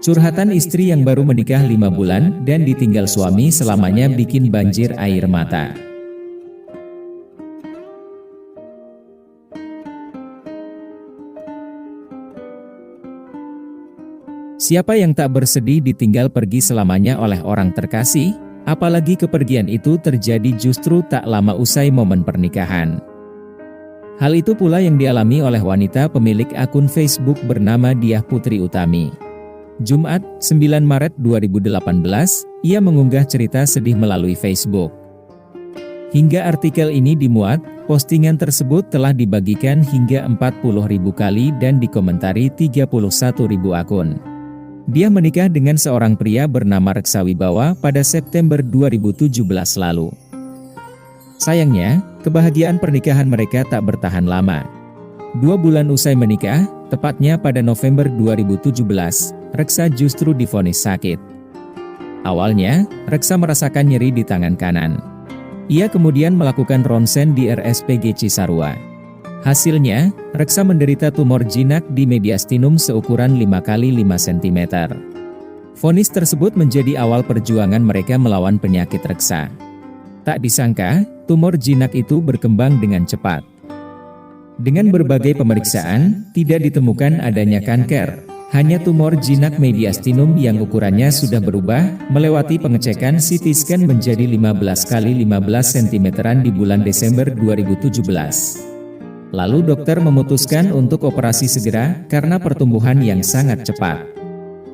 Curhatan istri yang baru menikah 5 bulan dan ditinggal suami selamanya bikin banjir air mata. Siapa yang tak bersedih ditinggal pergi selamanya oleh orang terkasih? Apalagi kepergian itu terjadi justru tak lama usai momen pernikahan. Hal itu pula yang dialami oleh wanita pemilik akun Facebook bernama Diah Putri Utami. Jumat, 9 Maret 2018, ia mengunggah cerita sedih melalui Facebook. Hingga artikel ini dimuat, postingan tersebut telah dibagikan hingga 40.000 kali dan dikomentari 31.000 akun. Dia menikah dengan seorang pria bernama Reksa Wibawa pada September 2017 lalu. Sayangnya, kebahagiaan pernikahan mereka tak bertahan lama. 2 bulan usai menikah, tepatnya pada November 2017, Reksa justru divonis sakit. Awalnya, Reksa merasakan nyeri di tangan kanan. Ia kemudian melakukan ronsen di RSPG Cisarua. Hasilnya, Reksa menderita tumor jinak di mediastinum seukuran 5 x 5 cm. Vonis tersebut menjadi awal perjuangan mereka melawan penyakit Reksa. Tak disangka, tumor jinak itu berkembang dengan cepat. Dengan berbagai pemeriksaan, tidak ditemukan adanya kanker. Hanya tumor jinak mediastinum yang ukurannya sudah berubah, melewati pengecekan CT scan menjadi 15 x 15 cm di bulan Desember 2017. Lalu dokter memutuskan untuk operasi segera karena pertumbuhan yang sangat cepat.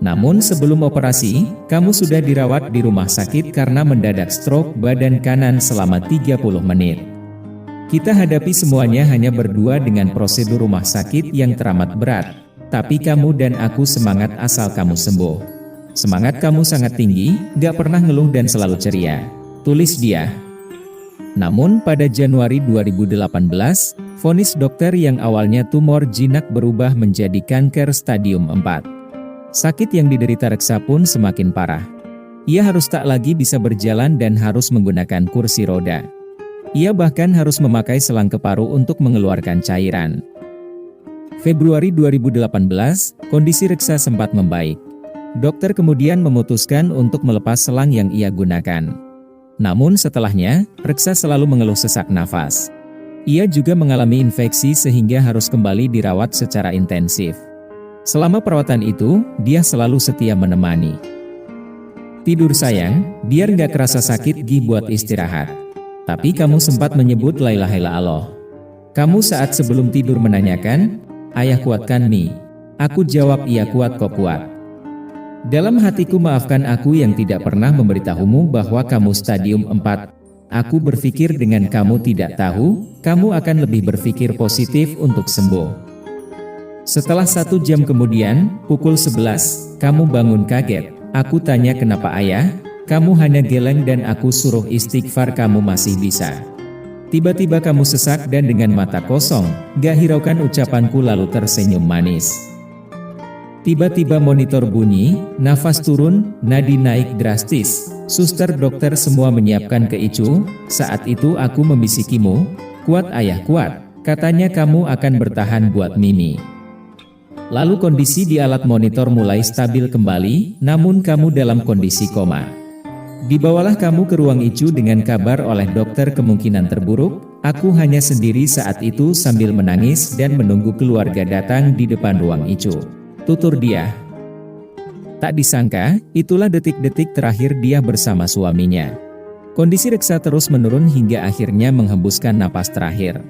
Namun sebelum operasi, kamu sudah dirawat di rumah sakit karena mendadak stroke badan kanan selama 30 menit. Kita hadapi semuanya hanya berdua dengan prosedur rumah sakit yang teramat berat. Tapi kamu dan aku semangat asal kamu sembuh. Semangat kamu sangat tinggi, gak pernah ngeluh dan selalu ceria, tulis dia. Namun pada Januari 2018, vonis dokter yang awalnya tumor jinak berubah menjadi kanker stadium 4. Sakit yang diderita Reksa pun semakin parah. Ia harus tak lagi bisa berjalan dan harus menggunakan kursi roda. Ia bahkan harus memakai selang keparu untuk mengeluarkan cairan. Februari 2018, kondisi Reksa sempat membaik. Dokter kemudian memutuskan untuk melepas selang yang ia gunakan. Namun setelahnya, Reksa selalu mengeluh sesak nafas. Ia juga mengalami infeksi sehingga harus kembali dirawat secara intensif. Selama perawatan itu, dia selalu setia menemani. Tidur sayang, biar nggak kerasa sakit buat istirahat. Tapi kamu sempat menyebut la ilaha illallah. Kamu saat sebelum tidur menanyakan, ayah kuat kan Mi? Aku jawab iya kuat kok kuat. Dalam hatiku maafkan aku yang tidak pernah memberitahumu bahwa kamu stadium 4. Aku berpikir dengan kamu tidak tahu, kamu akan lebih berpikir positif untuk sembuh. Setelah 1 jam kemudian, pukul 11, kamu bangun kaget. Aku tanya kenapa ayah? Kamu hanya geleng dan aku suruh istighfar kamu masih bisa. Tiba-tiba kamu sesak dan dengan mata kosong, gak hiraukan ucapanku lalu tersenyum manis. Tiba-tiba monitor bunyi, nafas turun, nadi naik drastis. Suster dokter semua menyiapkan keicu. Saat itu aku membisikimu, kuat ayah kuat, katanya kamu akan bertahan buat Mimi. Lalu kondisi di alat monitor mulai stabil kembali, namun kamu dalam kondisi koma. Dibawalah kamu ke ruang ICU dengan kabar oleh dokter kemungkinan terburuk. Aku hanya sendiri saat itu sambil menangis dan menunggu keluarga datang di depan ruang ICU. Tutur dia. Tak disangka, itulah detik-detik terakhir dia bersama suaminya. Kondisi Reksa terus menurun hingga akhirnya menghembuskan napas terakhir.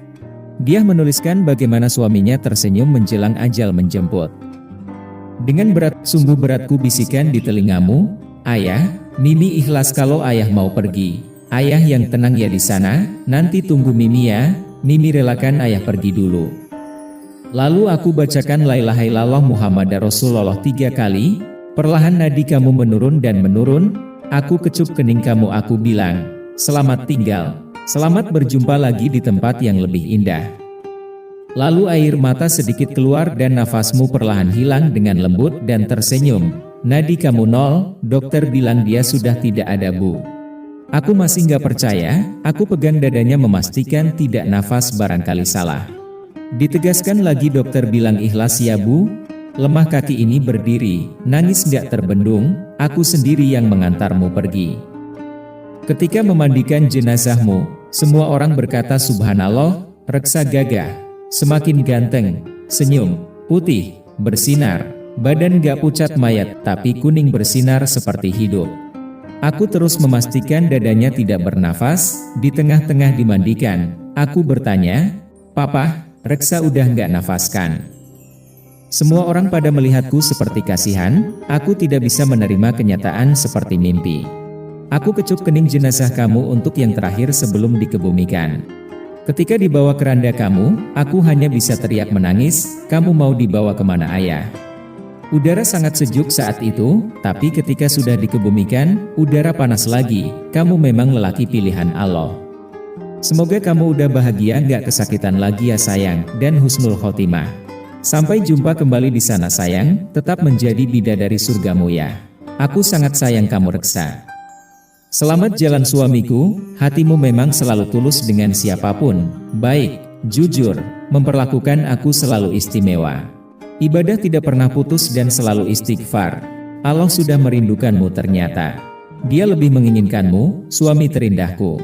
Dia menuliskan bagaimana suaminya tersenyum menjelang ajal menjemput. Dengan berat, sungguh beratku bisikan di telingamu, ayah, Mimi ikhlas kalau ayah mau pergi. Ayah yang tenang ya di sana, nanti tunggu Mimi ya, Mimi relakan ayah pergi dulu. Lalu aku bacakan la ilaha illallah Muhammad Rasulullah 3 kali, perlahan nadi kamu menurun dan menurun, aku kecup kening kamu aku bilang, selamat tinggal, selamat berjumpa lagi di tempat yang lebih indah. Lalu air mata sedikit keluar dan nafasmu perlahan hilang dengan lembut dan tersenyum. Nadi kamu 0, dokter bilang dia sudah tidak ada bu. Aku masih nggak percaya, aku pegang dadanya memastikan tidak nafas barangkali salah. Ditegaskan lagi dokter bilang ikhlas ya bu, Lemah kaki ini berdiri, nangis gak terbendung, aku sendiri yang mengantarmu pergi. Ketika memandikan jenazahmu, semua orang berkata subhanallah, Reksa gagah, semakin ganteng, senyum, putih, bersinar, badan gak pucat mayat tapi kuning bersinar seperti hidup. Aku terus memastikan dadanya tidak bernafas, di tengah-tengah dimandikan, aku bertanya, Papa, Reksa udah gak nafaskan. Semua orang pada melihatku seperti kasihan, aku tidak bisa menerima kenyataan seperti mimpi. Aku kecup kening jenazah kamu untuk yang terakhir sebelum dikebumikan. Ketika dibawa ke keranda kamu, aku hanya bisa teriak menangis, kamu mau dibawa kemana ayah? Udara sangat sejuk saat itu, tapi ketika sudah dikebumikan, udara panas lagi, kamu memang lelaki pilihan Allah. Semoga kamu udah bahagia gak kesakitan lagi ya sayang, dan husnul khotimah. Sampai jumpa kembali di sana sayang, tetap menjadi bidadari surgamu ya. Aku sangat sayang kamu Reksa. Selamat jalan suamiku, hatimu memang selalu tulus dengan siapapun, baik, jujur, memperlakukan aku selalu istimewa. Ibadah tidak pernah putus dan selalu istighfar. Allah sudah merindukanmu ternyata. Dia lebih menginginkanmu, suami terindahku.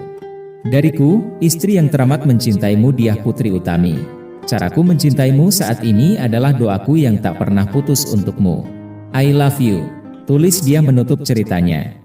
Dariku, istri yang teramat mencintaimu Diah Putri Utami. Caraku mencintaimu saat ini adalah doaku yang tak pernah putus untukmu. I love you, tulis dia menutup ceritanya.